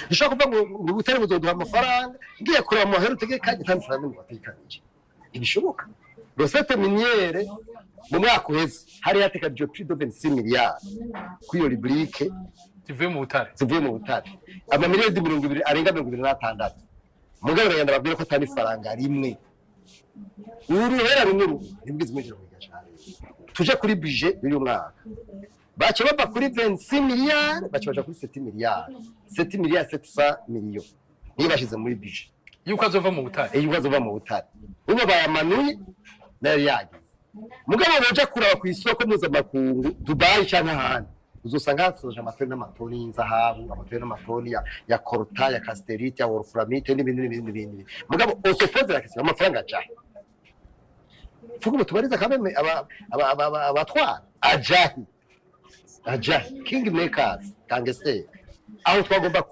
Dushaka kuvuga ngo Ubutare buzoduha amafaranga ngiye kureba mu mahera utegekanye kandi faranga ngo batekanije ibishoboka recette minière mu mwaka uheze hari yatekanije plus de 26 milliards kuri iyo rubrique zivuye mu Butare amamiliyoni 20 arenga 26 mugabo yanda babwira ko atari faranga rimwe uruhera rumwe nibwize mwejero cyane tuje kuri budget y'uyu mwaka bacha bava kuri 26 milliards bacha baja kuri 7 milliards 7 milliards 700 millions niba bashize muri budget yuko azova mu Butare ubu bayamanuye nari yagize mugabo boje kuraba ku isoko mpuzamakungu Dubai cyane ahandi uzosanga hasoje amatoni n'amatoni y'inzahabu amatoni n'amatoni ya colta ya casterite ya wolframite n'ibindi mugabo osopoze la question amafaranga ajahe fuko tubariza kameme abatwara ajahe king makers kangese aho twagomba